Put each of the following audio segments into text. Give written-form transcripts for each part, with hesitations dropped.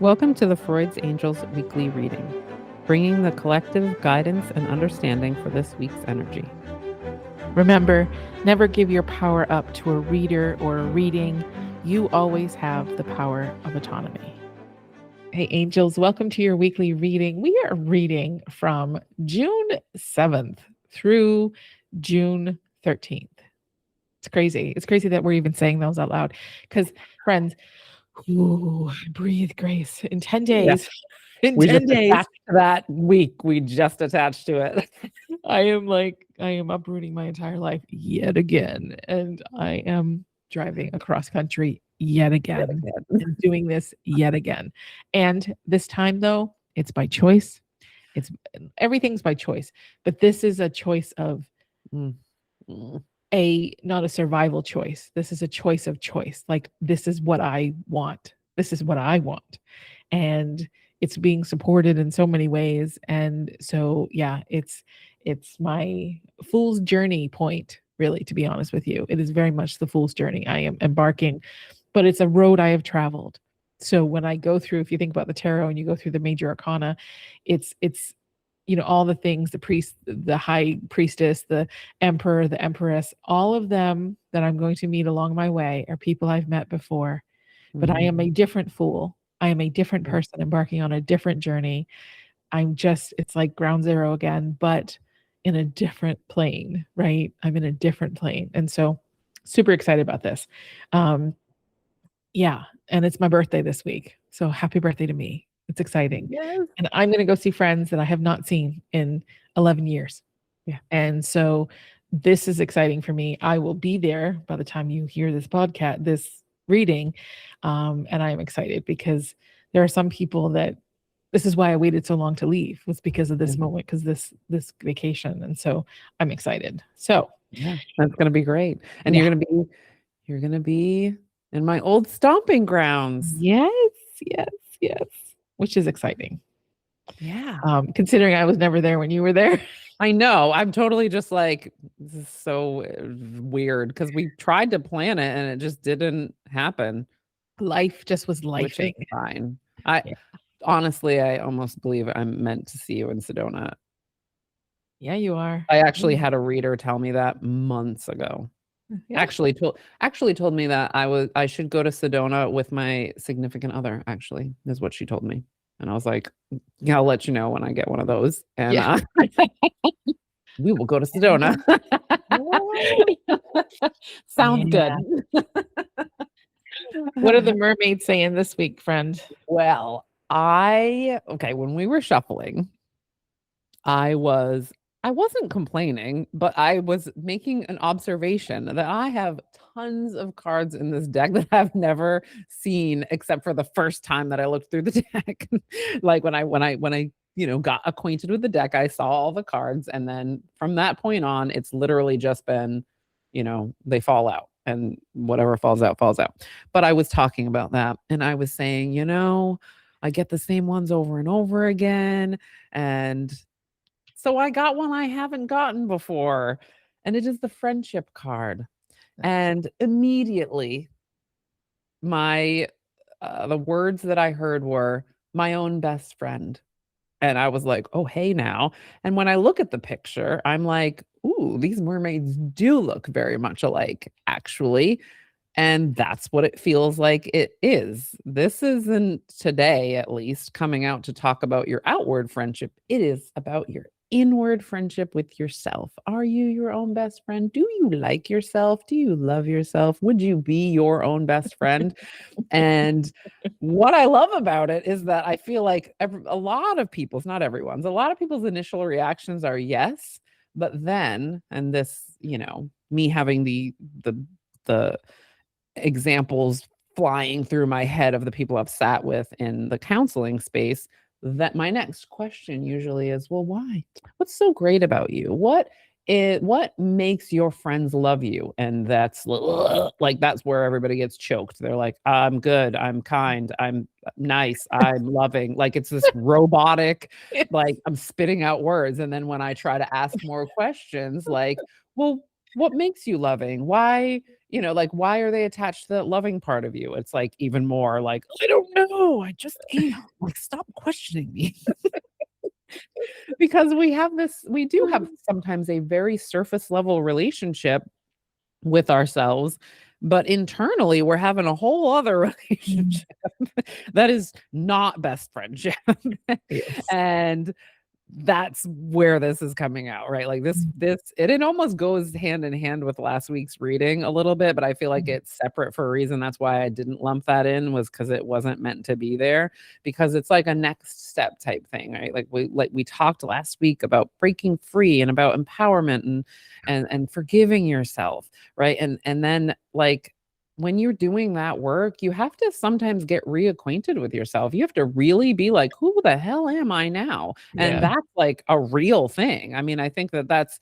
Welcome to the Freud's Angels weekly reading, bringing the collective guidance and understanding for this week's energy. Remember, never give your power up to a reader or a reading. You always have the power of autonomy. Hey, angels, welcome to your weekly reading. We are reading from June 7th through June 13th. It's crazy. It's crazy that we're even saying those out loud because, friends, breathe, Grace. In 10 days, in We 10 just days, attached to that week. We just attached to it. I am uprooting my entire life yet again. And I am driving across country yet again and doing this yet again. And this time, though, it's by choice. Everything's by choice, but this is a choice of not a survival choice. This is a choice of choice. Like, this is what I want. This is what I want. And it's being supported in so many ways. And so, yeah, it's my fool's journey point, really, to be honest with you. It is very much the fool's journey I am embarking, but it's a road I have traveled. So when I go through, if you think about the tarot and you go through the major arcana, it's all the things, the priest, the high priestess, the emperor, the empress, all of them that I'm going to meet along my way are people I've met before. But I am a different fool. I am a different person embarking on a different journey. It's like ground zero again, but in a different plane, right? I'm in a different plane. And so super excited about this. Yeah. And it's my birthday this week. So happy birthday to me. It's exciting. Yes. And I'm going to go see friends that I have not seen in 11 years. Yeah. And so this is exciting for me. I will be there by the time you hear this podcast, this reading. And I'm excited because there are some people that this is why I waited so long to leave, was because of this moment, because this vacation. And so I'm excited. So yeah, that's going to be great. And you're going to be in my old stomping grounds. Yes. Which is exciting. Yeah. Considering I was never there when you were there. I know. I'm totally just like, this is so weird because we tried to plan it and it just didn't happen. Life just was lifing. Which is fine. Honestly, I almost believe I'm meant to see you in Sedona. Yeah, you are. I actually had a reader tell me that months ago. Yeah. Actually told me that I should go to Sedona with my significant other, actually, is what she told me. And I was like, yeah, I'll let you know when I get one of those. And we will go to Sedona. Sounds good. What are the mermaids saying this week, friend? Well, when we were shuffling, I wasn't complaining, but I was making an observation that I have tons of cards in this deck that I've never seen except for the first time that I looked through the deck. Like when I got acquainted with the deck, I saw all the cards, and then from that point on, it's literally just been, they fall out, and whatever falls out, falls out. But I was talking about that, and I was saying, I get the same ones over and over again, and so I got one I haven't gotten before, and it is the friendship card. And immediately the words that I heard were my own best friend. And I was like, oh, hey now. And when I look at the picture, I'm like, ooh, these mermaids do look very much alike, actually. And that's what it feels like it is. This isn't today, at least, coming out to talk about your outward friendship. It is about your inward friendship with yourself. Are you your own best friend? Do you like yourself? Do you love yourself? Would you be your own best friend? And what I love about it is that I feel like a lot of people's, not everyone's, a lot of people's initial reactions are yes, but then, and this, me having the examples flying through my head of the people I've sat with in the counseling space, that my next question usually is, well, why? What's so great about you? What makes your friends love you? And that's that's where everybody gets choked. They're like, I'm good, I'm kind, I'm nice, I'm loving. Like, it's this robotic, like I'm spitting out words. And then when I try to ask more questions, like, well, what makes you loving? Why Like, why are they attached to that loving part of you? It's like even more like, I don't know. I just am. Like, stop questioning me. Because we do have sometimes a very surface level relationship with ourselves, but internally we're having a whole other Mm. relationship that is not best friendship. Yes. And that's where this is coming out, right? Like Mm, it almost goes hand in hand with last week's reading a little bit, but I feel like mm, it's separate for a reason. That's why I didn't lump that in, was because it wasn't meant to be there, because it's like a next step type thing, right? Like we talked last week about breaking free and about empowerment and forgiving yourself, right? And then like when you're doing that work, you have to sometimes get reacquainted with yourself. You have to really be like, who the hell am I now? And yeah. that's like a real thing. I mean, I think that that's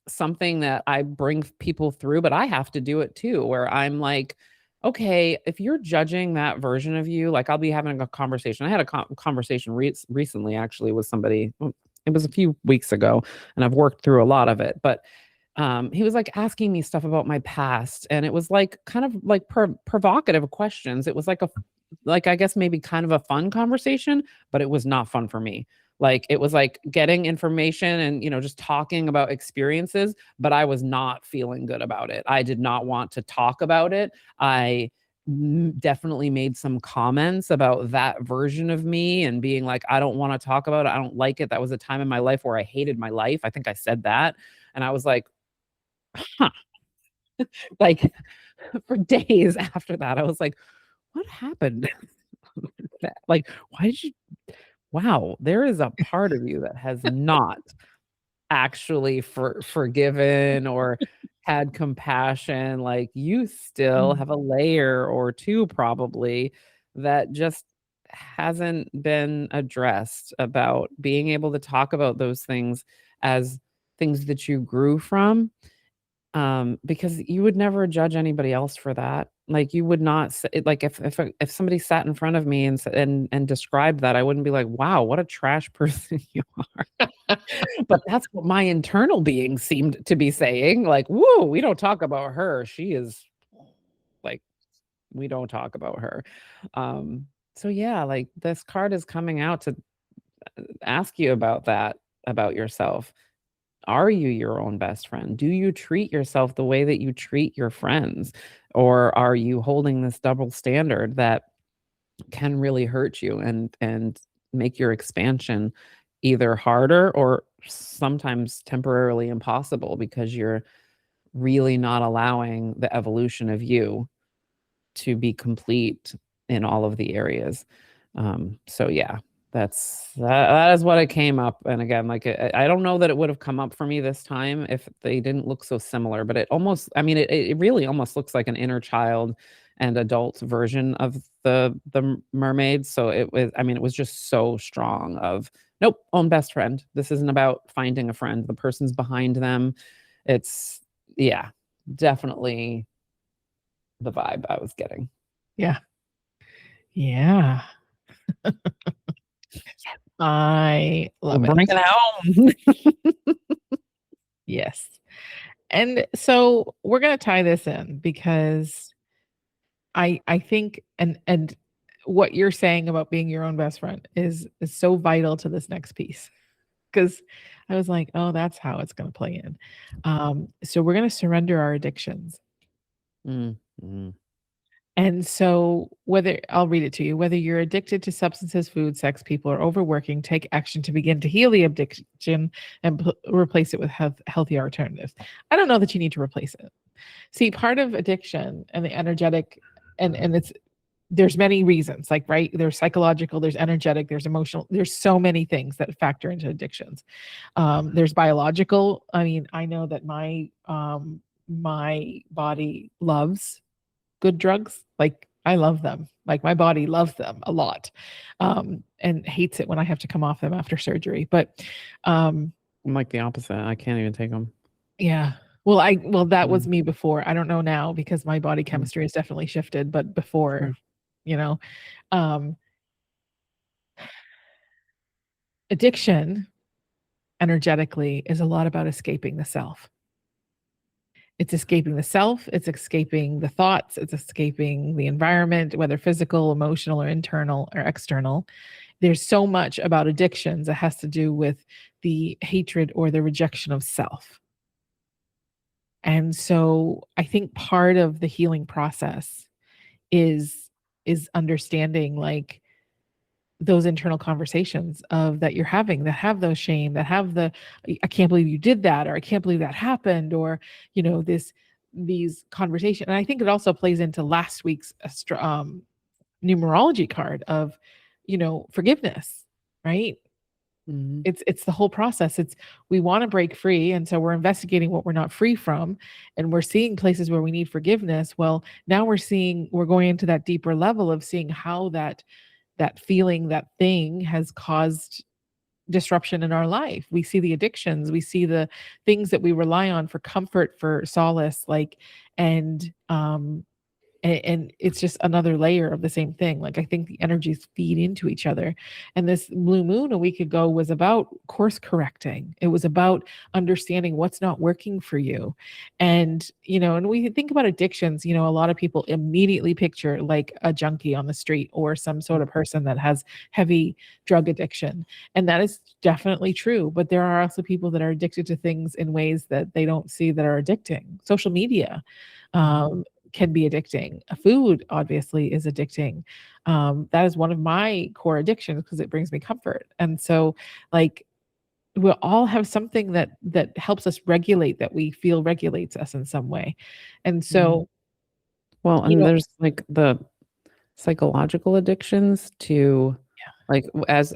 something that I bring people through, but I have to do it too, where I'm like, okay, if you're judging that version of you, like I'll be having a conversation. I had a conversation recently, actually, with somebody. It was a few weeks ago, and I've worked through a lot of it, but he was like asking me stuff about my past, and it was like kind of like provocative questions. It was like like I guess maybe kind of a fun conversation, but it was not fun for me. Like it was like getting information and just talking about experiences, but I was not feeling good about it. I did not want to talk about it. I definitely made some comments about that version of me and being like, I don't want to talk about it. I don't like it. That was a time in my life where I hated my life. I think I said that. And I was like, huh. Like for days after that, I was like, what happened? Like, why did you wow, there is a part of you that has not actually forgiven or had compassion. Like you still Mm, have a layer or two probably that just hasn't been addressed, about being able to talk about those things as things that you grew from. Because you would never judge anybody else for that. Like, you would not say like, if somebody sat in front of me and described that, I wouldn't be like, "Wow, what a trash person you are." But that's what my internal being seemed to be saying, like, "Whoa, we don't talk about her. She is like, we don't talk about her." Um, so yeah, like, this card is coming out to ask you about that, about yourself. Are you your own best friend? Do you treat yourself the way that you treat your friends? Or are you holding this double standard that can really hurt you and make your expansion either harder or sometimes temporarily impossible, because you're really not allowing the evolution of you to be complete in all of the areas. So yeah, that is what it came up. And again, like I don't know that it would have come up for me this time if they didn't look so similar, but it almost, I mean, it really almost looks like an inner child and adult version of the mermaid. So it was, I mean, it was just so strong of, nope, own best friend. This isn't about finding a friend. The person's behind them. It's, yeah, definitely the vibe I was getting. yeah. Yeah. I love Bring it. it home. Yes. And so we're going to tie this in because I think and what you're saying about being your own best friend is so vital to this next piece, because I was like, oh, that's how it's going to play in. So we're going to surrender our addictions. Mm, mm, And so, whether I'll read it to you, whether you're addicted to substances, food, sex, people, or overworking, take action to begin to heal the addiction and replace it with healthier alternatives. I don't know that you need to replace it. See, part of addiction and the energetic, and it's there's many reasons, like, right, there's psychological, there's energetic, there's emotional, there's so many things that factor into addictions. There's biological. I mean, I know that my body loves good drugs. Like, I love them. Like, my body loves them a lot, and hates it when I have to come off them after surgery. But um, I'm like the opposite. I can't even take them. yeah. Well, that was Mm, me before. I don't know now because my body mm, chemistry has definitely shifted. But before, sure. you know, um, addiction energetically is a lot about escaping the self. It's escaping the self, it's escaping the thoughts, it's escaping the environment, whether physical, emotional, or internal or external. There's so much about addictions that has to do with the hatred or the rejection of self. And so I think part of the healing process is understanding like those internal conversations of that you're having that have those shame, that have the I can't believe you did that, or I can't believe that happened, or this these conversation. And I think it also plays into last week's numerology card of forgiveness, right? Mhm. It's the whole process. It's we want to break free, and so we're investigating what we're not free from, and we're seeing places where we need forgiveness. Well, now we're going into that deeper level of seeing how that feeling, that thing has caused disruption in our life. We see the addictions, we see the things that we rely on for comfort, for solace, like, and it's just another layer of the same thing. Like, I think the energies feed into each other. And this blue moon a week ago was about course correcting. It was about understanding what's not working for you. And we think about addictions, a lot of people immediately picture like a junkie on the street or some sort of person that has heavy drug addiction. And that is definitely true. But there are also people that are addicted to things in ways that they don't see that are addicting. Social media. Mhm. Can be addicting. Food obviously is addicting. That is one of my core addictions because it brings me comfort. And so, like, we'll all have something that helps us regulate, that we feel regulates us in some way. And Mhm. so, Well, you and know, there's, like, the psychological addictions to, like, as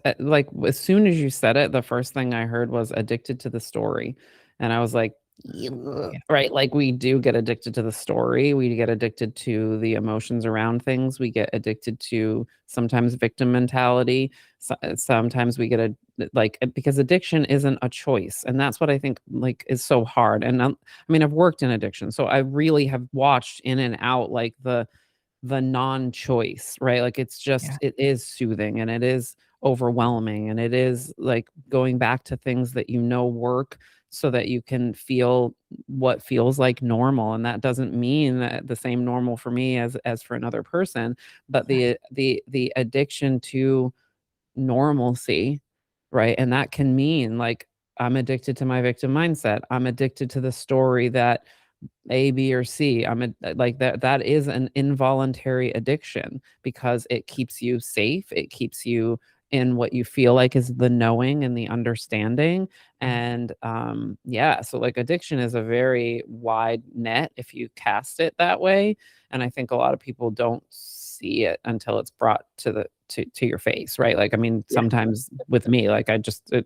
soon as you said it, the first thing I heard was addicted to the story, and I was like, "Ugh," yeah, right? Like, we do get addicted to the story, we get addicted to the emotions around things, we get addicted to sometimes victim mentality, sometimes we get because addiction isn't a choice, and that's what I think, like, is so hard. And I mean, I've worked in addiction, so I really have watched in and out, like, the non-choice, right? Like, yeah, it is soothing, and it is overwhelming, and it is like going back to things that work so that you can feel what feels like normal. And that doesn't mean that the same normal for me as for another person, but exactly. the addiction to normalcy, right? And that can mean, like, I'm addicted to my victim mindset. I'm addicted to the story that A, B, or C. Like, that is an involuntary addiction because it keeps you safe. It keeps you in what you feel like is the knowing and the understanding. Yeah, And yeah, so, like, addiction is a very wide net if you cast it that way. And I think a lot of people don't see it until it's brought to your face, right? Like, I mean, yeah, sometimes with me, like,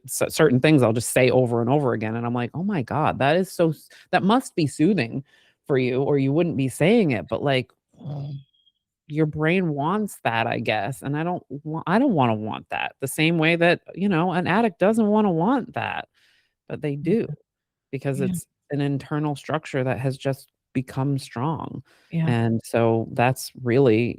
certain things I'll just say over and over again, and I'm like, oh my God, that must be soothing for you, or you wouldn't be saying it. But, like, your brain wants that, I guess. And I don't want that the same way that, an addict doesn't want to want that, but they do, because yeah, it's an internal structure that has just become strong. yeah, And so that's really,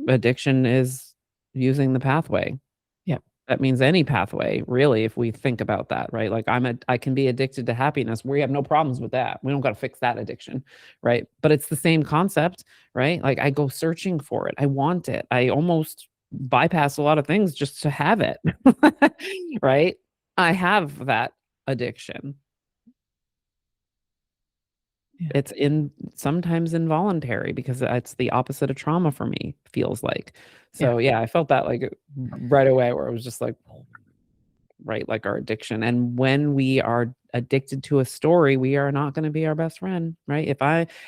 addiction is using the pathway. yeah, That means any pathway, really, if we think about that, right? Like, I can be addicted to happiness. We have no problems with that. We don't got to fix that addiction, right? But it's the same concept, right? Like, I go searching for it. I want it. I almost bypass a lot of things just to have it, right? I have that addiction. yeah, It's sometimes involuntary because it's the opposite of trauma for me, feels like. yeah, So yeah, I felt that, like, right away, where it was just like, right, like our addiction. And when we are addicted to a story, we are not going to be our best friend, right?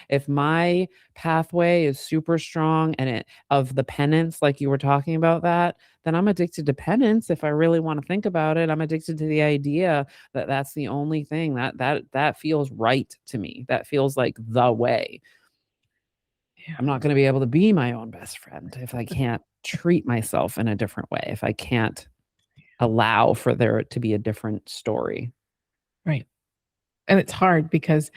If my pathway is super strong and it of the penance, like you were talking about that, then I'm addicted to penance. If I really want to think about it, I'm addicted to the idea that that's the only thing that feels right to me. That feels like the way. yeah, I'm not going to be able to be my own best friend if I can't treat myself in a different way, if I can't allow for there to be a different story. right. And it's hard because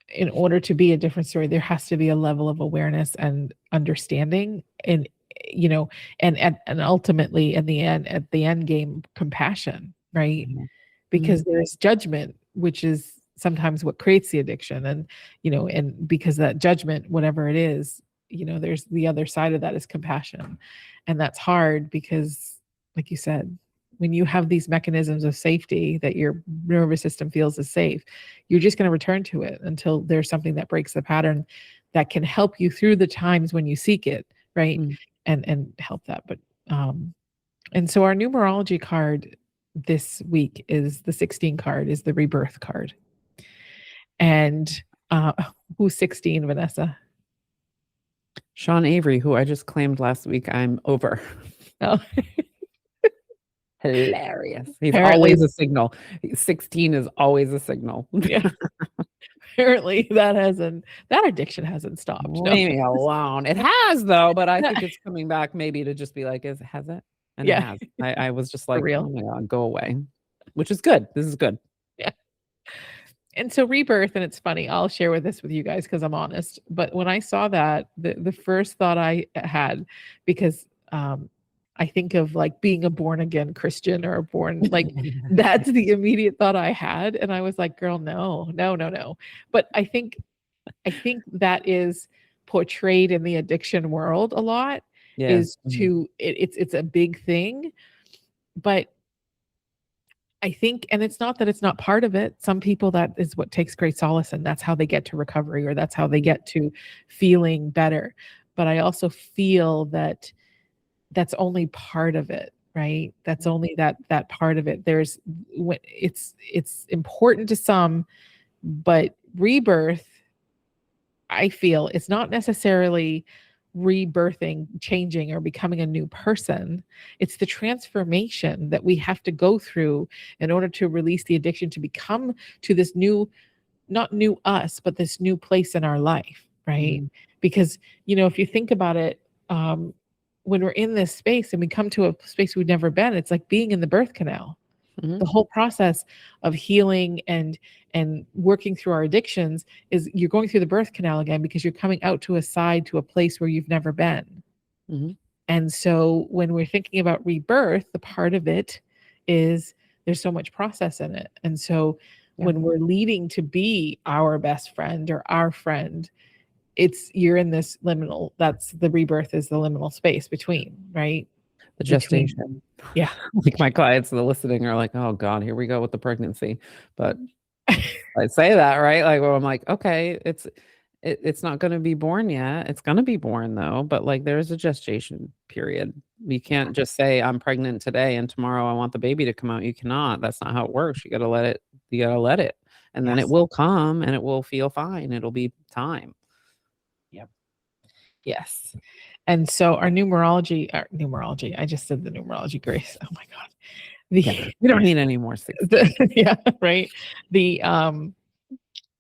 in order to be a different story, there has to be a level of awareness and understanding, and you know, and ultimately in the end, at the end game, compassion, right? Mhm. Because Mhm. there's judgment, which is sometimes what creates the addiction. And, and because that judgment, whatever it is, there's the other side of that is compassion. And that's hard because, like you said, when you have these mechanisms of safety that your nervous system feels is safe, you're just going to return to it until there's something that breaks the pattern that can help you through the times when you seek it, right? And help that. But and so our numerology card this week is the 16 card, is the rebirth card. And who's 16, Vanessa? Sean Avery, who I just claimed last week I'm over. Oh. Hilarious. He's Apparently, always a signal. 16 is always a signal. Yeah. Apparently that addiction hasn't stopped. No. Leave me alone. It has though, but I think it's coming back maybe to just be like, has it? And Yeah. it has. I was just like, real. oh my God, go away. Which is good. This is good. Yeah. And so rebirth, and it's funny, I'll share this with you guys because I'm honest. But when I saw that, the first thought I had, because I think of like being a born again Christian or a born, like that's the immediate thought I had. And I was like, girl, no. But I think that is portrayed in the addiction world a lot, is to it's a big thing. But I think, and it's not that it's not part of it. Some people, that is what takes great solace, and that's how they get to recovery, or that's how they get to feeling better. But I also feel that that's only part of it, right? That's only that part of it. There's, it's important to some, but rebirth, I feel, it's not necessarily rebirthing, changing, or becoming a new person. It's the transformation that we have to go through in order to release the addiction, to become to this new, not new us, but this new place in our life, right? Because, if you think about it, when we're in this space and we come to a space we've never been, it's like being in the birth canal. The whole process of healing and working through our addictions is you're going through the birth canal again, because you're coming out to a place where you've never been. And so when we're thinking about rebirth, the part of it is there's so much process in it. And so when we're leading to be our best friend or our friend, you're in this liminal, that's the rebirth, is the liminal space between, right? The gestation. Yeah. Like my clients that are listening are like, oh God, here we go with the pregnancy. But I say that, right? Like, well, I'm like, okay, it's not going to be born yet. It's going to be born though. But like, there's a gestation period. You can't just say I'm pregnant today and tomorrow I want the baby to come out. You cannot. That's not how it works. You got to let it. And then it will come and it will feel fine. It'll be time. Yep. Yes. And so our numerology, I just said the numerology, Grace. Oh my God. We don't need any more 16. Yeah, right.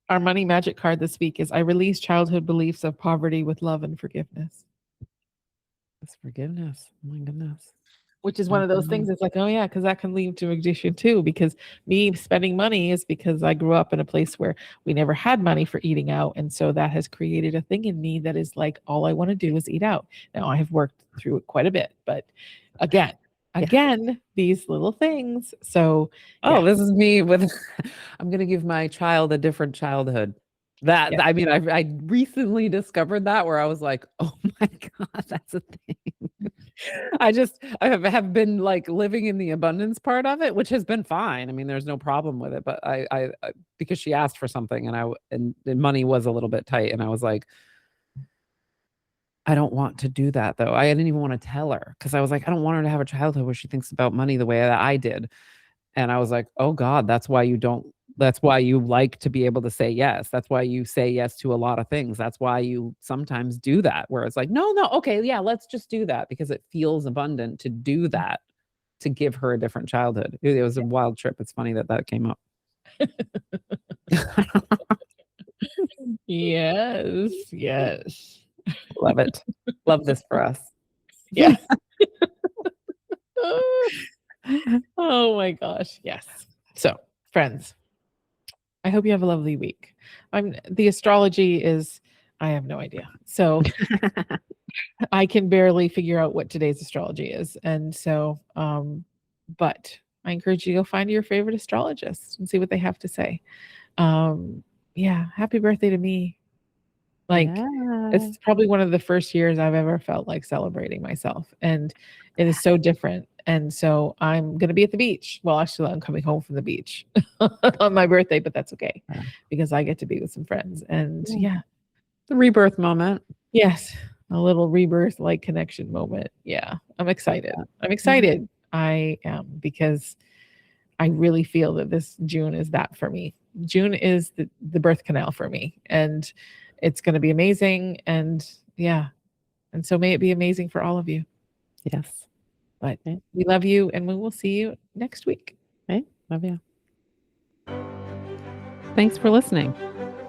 Our money magic card this week is I release childhood beliefs of poverty with love and forgiveness. It's forgiveness. Oh my goodness. Which is one of those things. It's like, oh yeah, because that can lead to addiction too. Because me spending money is because I grew up in a place where we never had money for eating out. And so that has created a thing in me that is like, all I want to do is eat out. Now I have worked through it quite a bit, but again, these little things. So, this is me with, I'm going to give my child a different childhood. I mean, I recently discovered that, where I was like, oh my God, that's a thing. I have been like living in the abundance part of it, which has been fine. I mean, there's no problem with it, but I because she asked for something and the money was a little bit tight, and I was like, I don't want to do that though. I didn't even want to tell her, because I was like, I don't want her to have a childhood where she thinks about money the way that I did. And I was like, oh God, that's why you like to be able to say yes. That's why you say yes to a lot of things. That's why you sometimes do that, where it's like, no, okay, yeah, let's just do that, because it feels abundant to do that, to give her a different childhood. It was a wild trip. It's funny that came up. Yes. Love it. Love this for us. Yeah. Oh my gosh. Yes. So, friends, I hope you have a lovely week. The astrology is, I have no idea. So I can barely figure out what today's astrology is. And so, but I encourage you to go find your favorite astrologist and see what they have to say. Yeah, happy birthday to me. Like, Yeah. it's probably one of the first years I've ever felt like celebrating myself, and it is so different. And so I'm gonna be at the beach. Well, actually, I'm coming home from the beach on my birthday, but that's okay Yeah. because I get to be with some friends. And Yeah. yeah, The rebirth moment. yes, a little rebirth like connection moment. Yeah, I'm excited. I'm excited. I am because I really feel that this June is that for me. June is the birth canal for me, and it's going to be amazing. And yeah, and so may it be amazing for all of you. Yes. But Okay. we love you, and we will see you next week. Okay. Love you. Thanks for listening.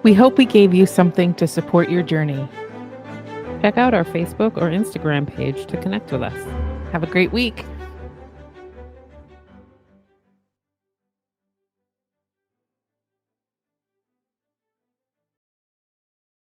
We hope we gave you something to support your journey. Check out our Facebook or Instagram page to connect with us. Have a great week.